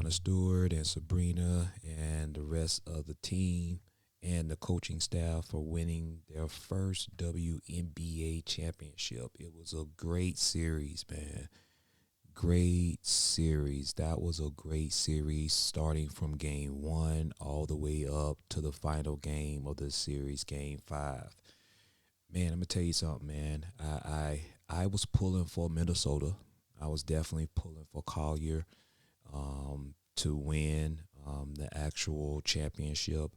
Brianna Stewart and Sabrina and the rest of the team and the coaching staff for winning their first WNBA championship. It was a great series, man. Great series. That was a great series starting from game one all the way up to the final game of the series, game five. Man, I'm gonna tell you something, man. I was pulling for Minnesota. I was definitely pulling for Collier to win the actual championship.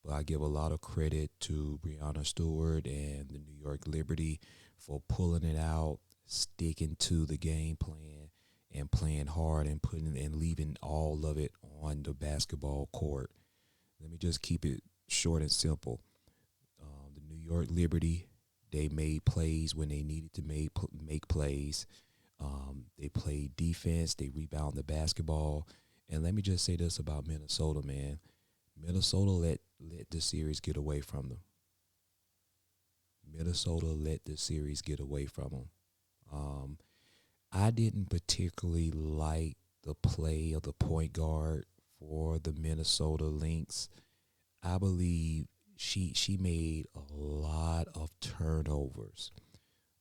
But I give a lot of credit to Brianna Stewart and the New York Liberty for pulling it out, sticking to the game plan, and playing hard and putting and leaving all of it on the basketball court. Let me just keep it short and simple. The New York Liberty, they made plays when they needed to make plays. They played defense. They rebounded the basketball. And let me just say this about Minnesota, man. Minnesota let the series get away from them. Minnesota let the series get away from them. I didn't particularly like the play of the point guard for the Minnesota Lynx. I believe she made a lot of turnovers.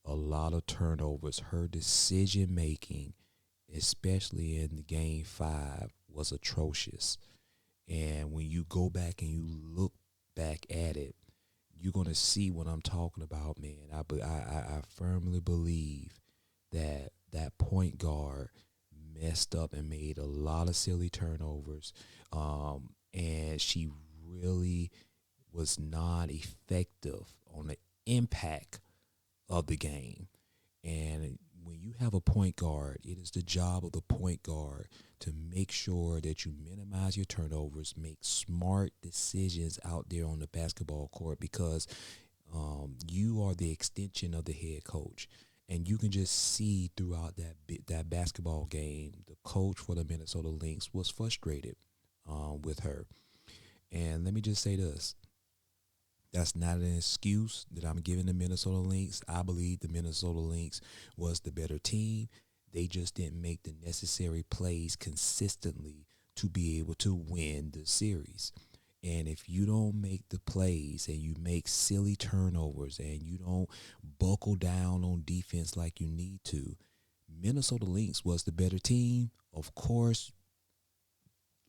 A lot of turnovers. Her decision making, especially in the game five, was atrocious. And when you go back and you look back at it, you're going to see what I'm talking about, man. I firmly believe that point guard messed up and made a lot of silly turnovers. And she really was not effective on the impact of the game. And when you have a point guard, it is the job of the point guard to make sure that you minimize your turnovers, make smart decisions out there on the basketball court, because you are the extension of the head coach. And you can just see throughout that basketball game, the coach for the Minnesota Lynx was frustrated with her. And let me just say this. That's not an excuse that I'm giving the Minnesota Lynx. I believe the Minnesota Lynx was the better team. They just didn't make the necessary plays consistently to be able to win the series. And if you don't make the plays and you make silly turnovers and you don't buckle down on defense like you need to, Minnesota Lynx was the better team. Of course,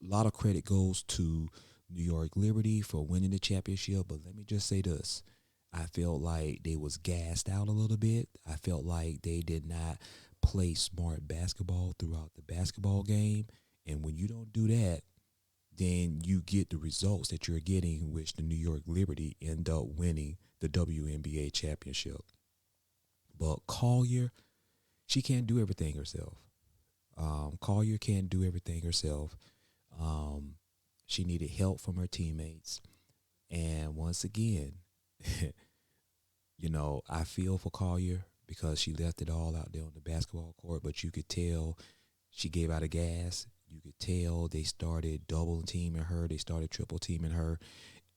a lot of credit goes to New York Liberty for winning the championship, but let me just say this. I felt like they was gassed out a little bit. I felt like they did not play smart basketball throughout the basketball game. And when you don't do that, then you get the results that you're getting, which the New York Liberty end up winning the WNBA Championship. But Collier, she can't do everything herself. Collier can't do everything herself. She needed help from her teammates. And once again, I feel for Collier because she left it all out there on the basketball court, but you could tell she gave out of gas. You could tell they started double teaming her. They started triple teaming her,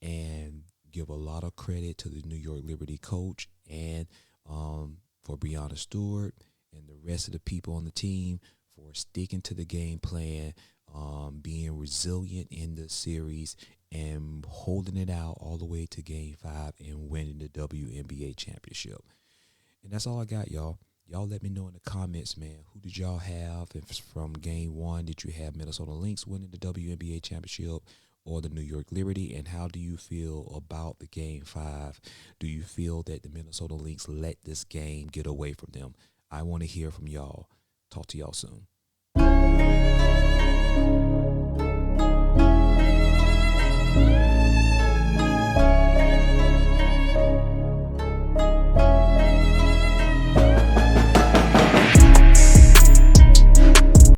and give a lot of credit to the New York Liberty coach and for Brianna Stewart and the rest of the people on the team for sticking to the game plan, being resilient in the series and holding it out all the way to game five and winning the WNBA championship. And that's all I got, y'all. Y'all let me know in the comments, man. Who did y'all have? If it's from game one, did you have Minnesota Lynx winning the WNBA championship or the New York Liberty? And how do you feel about the game five? Do you feel that the Minnesota Lynx let this game get away from them? I want to hear from y'all. Talk to y'all soon.